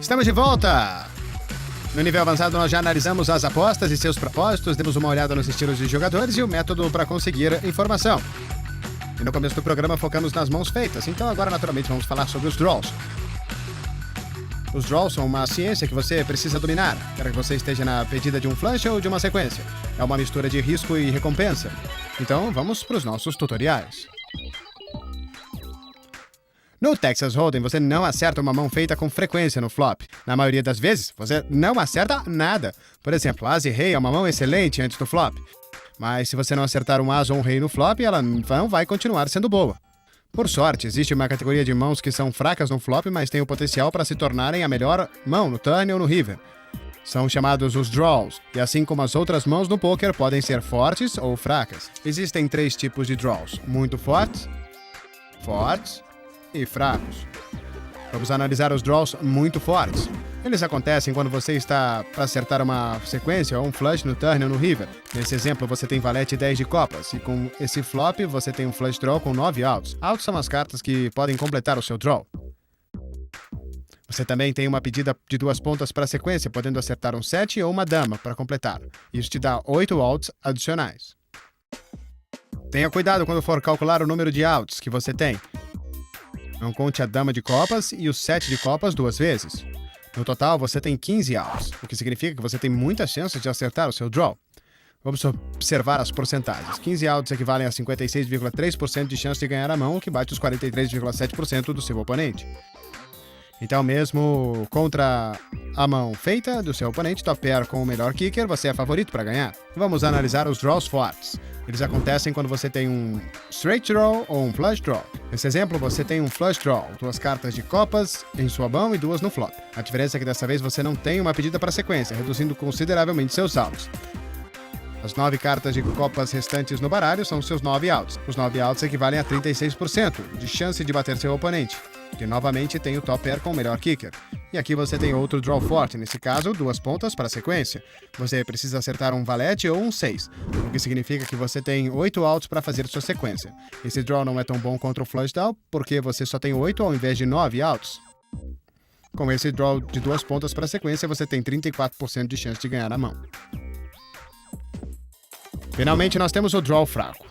Estamos de volta! No nível avançado, nós já analisamos as apostas e seus propósitos, demos uma olhada nos estilos de jogadores e o método para conseguir informação. E no começo do programa focamos nas mãos feitas, então agora naturalmente vamos falar sobre os draws. Os draws são uma ciência que você precisa dominar, quer que você esteja na pedida de um flush ou de uma sequência. É uma mistura de risco e recompensa. Então vamos para os nossos tutoriais. No Texas Hold'em, você não acerta uma mão feita com frequência no flop. Na maioria das vezes, você não acerta nada. Por exemplo, As e Rei é uma mão excelente antes do flop. Mas se você não acertar um As ou um Rei no flop, ela não vai continuar sendo boa. Por sorte, existe uma categoria de mãos que são fracas no flop, mas têm o potencial para se tornarem a melhor mão no turn ou no river. São chamados os draws, e assim como as outras mãos no poker, podem ser fortes ou fracas. Existem 3 tipos de draws: muito fortes, fortes e fracos. Vamos analisar os draws muito fortes. Eles acontecem quando você está para acertar uma sequência ou um flush no turn ou no river. Nesse exemplo, você tem valete 10 de copas, e com esse flop você tem um flush draw com 9 outs. Outs são as cartas que podem completar o seu draw. Você também tem uma pedida de 2 pontas para a sequência, podendo acertar um 7 ou uma dama para completar. Isso te dá 8 outs adicionais. Tenha cuidado quando for calcular o número de outs que você tem. Não conte a dama de copas e o 7 de copas 2 vezes. No total, você tem 15 outs, o que significa que você tem muitas chances de acertar o seu draw. Vamos observar as porcentagens. 15 outs equivalem a 56,3% de chance de ganhar a mão, o que bate os 43,7% do seu oponente. Então, mesmo contra a mão feita do seu oponente, top pair com o melhor kicker, você é favorito para ganhar. Vamos analisar os draws fortes. Eles acontecem quando você tem um straight draw ou um flush draw. Nesse exemplo, você tem um flush draw, 2 cartas de copas em sua mão e 2 no flop. A diferença é que dessa vez você não tem uma pedida para sequência, reduzindo consideravelmente seus outs. As 9 cartas de copas restantes no baralho são seus 9 outs. Os 9 outs equivalem a 36% de chance de bater seu oponente, que novamente tem o top pair com o melhor kicker. E aqui você tem outro draw forte, nesse caso, 2 pontas para a sequência. Você precisa acertar um valete ou um 6, o que significa que você tem 8 outs para fazer sua sequência. Esse draw não é tão bom contra o flush draw, porque você só tem 8 ao invés de 9 outs. Com esse draw de 2 pontas para a sequência, você tem 34% de chance de ganhar a mão. Finalmente, nós temos o draw fraco.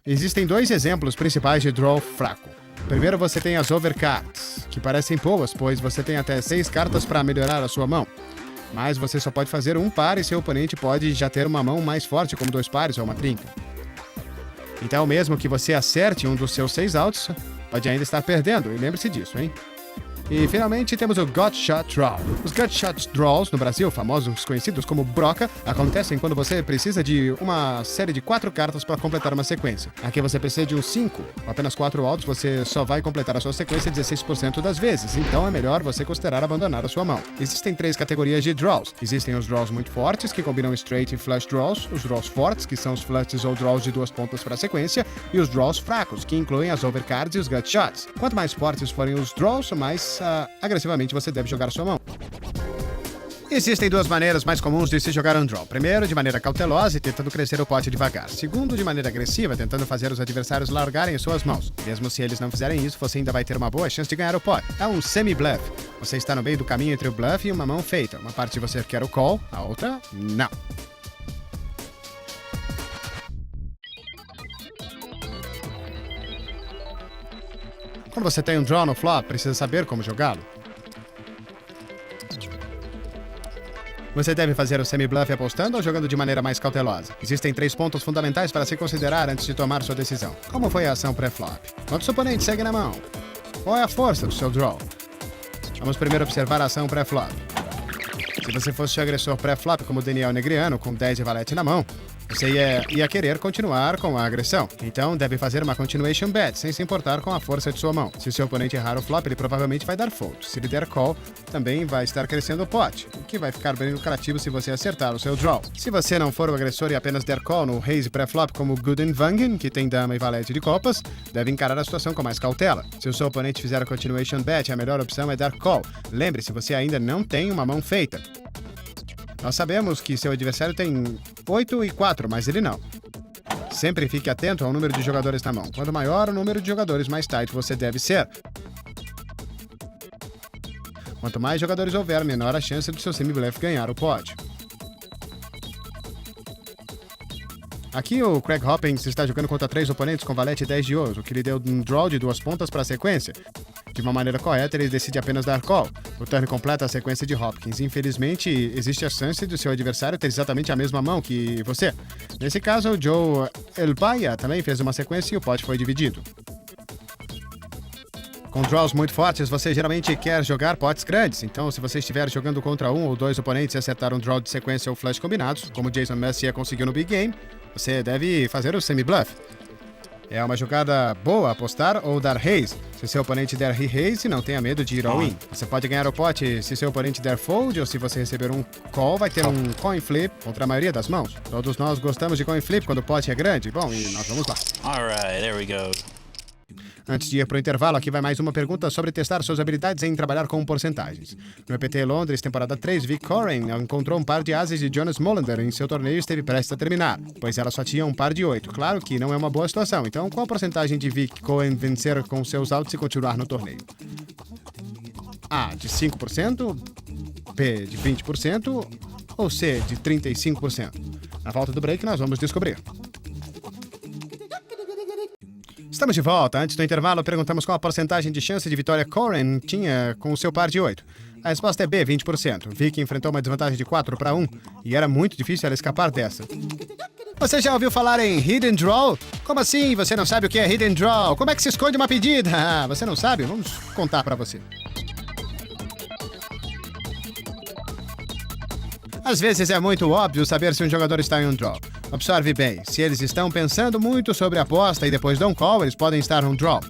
Existem 2 exemplos principais de draw fraco. Primeiro, você tem as overcards, que parecem boas, pois você tem até 6 cartas para melhorar a sua mão. Mas você só pode fazer um par e seu oponente pode já ter uma mão mais forte, como 2 pares ou uma trinca. Então, mesmo que você acerte um dos seus 6 outs, pode ainda estar perdendo, e lembre-se disso, hein? E, finalmente, temos o Gut Shot Draw. Os Gut Shot Draws, no Brasil, famosos conhecidos como broca, acontecem quando você precisa de uma série de 4 cartas para completar uma sequência. Aqui você precisa de um 5. Com apenas 4 outs, você só vai completar a sua sequência 16% das vezes, então é melhor você considerar abandonar a sua mão. Existem 3 categorias de draws. Existem os draws muito fortes, que combinam straight e flush draws, os draws fortes, que são os flushes ou draws de 2 pontas para a sequência, e os draws fracos, que incluem as overcards e os gut shots. Quanto mais fortes forem os draws, mais agressivamente você deve jogar a sua mão. Existem 2 maneiras mais comuns de se jogar um draw. Primeiro, de maneira cautelosa e tentando crescer o pote devagar. Segundo, de maneira agressiva, tentando fazer os adversários largarem suas mãos. Mesmo se eles não fizerem isso, você ainda vai ter uma boa chance de ganhar o pote. É um semi-bluff. Você está no meio do caminho entre o bluff e uma mão feita. Uma parte você quer o call, a outra, não. Quando você tem um draw no flop, precisa saber como jogá-lo. Você deve fazer o semi-bluff apostando ou jogando de maneira mais cautelosa. Existem 3 pontos fundamentais para se considerar antes de tomar sua decisão. Como foi a ação pré-flop? Quantos oponentes seguem na mão? Qual é a força do seu draw? Vamos primeiro observar a ação pré-flop. Se você fosse o agressor pré-flop como Daniel Negreanu, com 10 de valete na mão, você ia querer continuar com a agressão. Então, deve fazer uma continuation bet, sem se importar com a força de sua mão. Se seu oponente errar o flop, ele provavelmente vai dar fold. Se ele der call, também vai estar crescendo o pot, o que vai ficar bem lucrativo se você acertar o seu draw. Se você não for o agressor e apenas der call no raise pré-flop como Guden Vangen, que tem dama e valete de copas, deve encarar a situação com mais cautela. Se o seu oponente fizer a continuation bet, a melhor opção é dar call. Lembre-se, você ainda não tem uma mão feita. Nós sabemos que seu adversário tem 8 e 4, mas ele não. Sempre fique atento ao número de jogadores na mão. Quanto maior o número de jogadores, mais tight você deve ser. Quanto mais jogadores houver, menor a chance do seu semi-bluff ganhar o pot. Aqui o Craig Hopkins está jogando contra 3 oponentes com valete 10 de ouro, o que lhe deu um draw de 2 pontas para a sequência. De uma maneira correta, ele decide apenas dar call. O turn completa a sequência de Hopkins. Infelizmente, existe a chance do seu adversário ter exatamente a mesma mão que você. Nesse caso, o Joe Elbaia também fez uma sequência e o pot foi dividido. Com draws muito fortes, você geralmente quer jogar potes grandes, então se você estiver jogando contra 1 ou 2 oponentes e acertar um draw de sequência ou flush combinados, como Jason Messier conseguiu no Big Game, você deve fazer o semi-bluff. É uma jogada boa apostar ou dar raise. Se seu oponente der raise, não tenha medo de ir all-in. Você pode ganhar o pote se seu oponente der fold ou se você receber um call, vai ter um coin flip contra a maioria das mãos. Todos nós gostamos de coin flip quando o pote é grande. Bom, e nós vamos lá. Alright, there we go. Antes de ir para o intervalo, aqui vai mais uma pergunta sobre testar suas habilidades em trabalhar com porcentagens. No EPT Londres, temporada 3, Vic Coren encontrou um par de ases de Jonas Molander em seu torneio e esteve prestes a terminar, pois ela só tinha um par de 8. Claro que não é uma boa situação, então qual a porcentagem de Vic Cohen vencer com seus outs e continuar no torneio? A, de 5%, B, de 20% ou C, de 35%? Na volta do break, nós vamos descobrir. Estamos de volta. Antes do intervalo, perguntamos qual a porcentagem de chance de vitória Coren tinha com o seu par de 8. A resposta é B, 20%. Vic enfrentou uma desvantagem de 4-1 e era muito difícil ela escapar dessa. Você já ouviu falar em Hidden Draw? Como assim? Você não sabe o que é Hidden Draw? Como é que se esconde uma pedida? Ah, você não sabe? Vamos contar pra você. Às vezes é muito óbvio saber se um jogador está em um draw. Observe bem, se eles estão pensando muito sobre a aposta e depois dão call, eles podem estar num draw.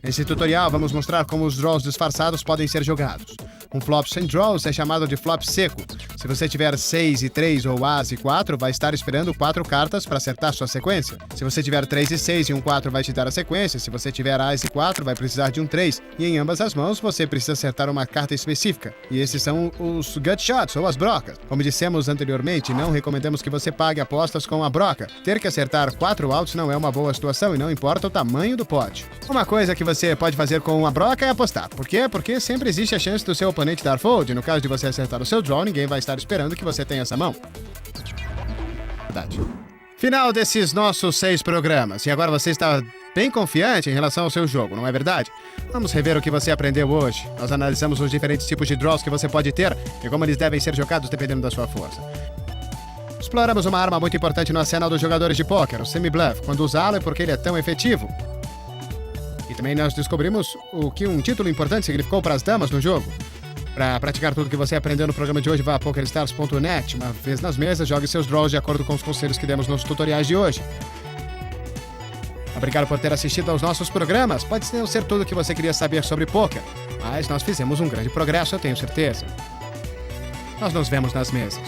Nesse tutorial vamos mostrar como os draws disfarçados podem ser jogados. Um flop sem draws é chamado de flop seco. Se você tiver 6 e 3 ou As e 4, vai estar esperando 4 cartas para acertar sua sequência. Se você tiver 3 e 6 e um 4, vai te dar a sequência. Se você tiver As e 4, vai precisar de um 3. E em ambas as mãos, você precisa acertar uma carta específica. E esses são os gut shots, ou as brocas. Como dissemos anteriormente, não recomendamos que você pague apostas com a broca. Ter que acertar 4 outs não é uma boa situação e não importa o tamanho do pote. Uma coisa que você pode fazer com uma broca é apostar. Por quê? Porque sempre existe a chance do seu oponente dar fold. No caso de você acertar o seu draw, ninguém vai estar esperando que você tenha essa mão. Verdade. Final desses nossos 6 programas. E agora você está bem confiante em relação ao seu jogo, não é verdade? Vamos rever o que você aprendeu hoje. Nós analisamos os diferentes tipos de draws que você pode ter e como eles devem ser jogados dependendo da sua força. Exploramos uma arma muito importante no arsenal dos jogadores de pôquer, o semi-bluff, quando usá-lo e por que ele é tão efetivo. E também nós descobrimos o que um título importante significou para as damas no jogo. Para praticar tudo que você aprendeu no programa de hoje, vá a PokerStars.net. Uma vez nas mesas, jogue seus draws de acordo com os conselhos que demos nos tutoriais de hoje. Obrigado por ter assistido aos nossos programas. Pode não ser tudo o que você queria saber sobre poker, mas nós fizemos um grande progresso, eu tenho certeza. Nós nos vemos nas mesas.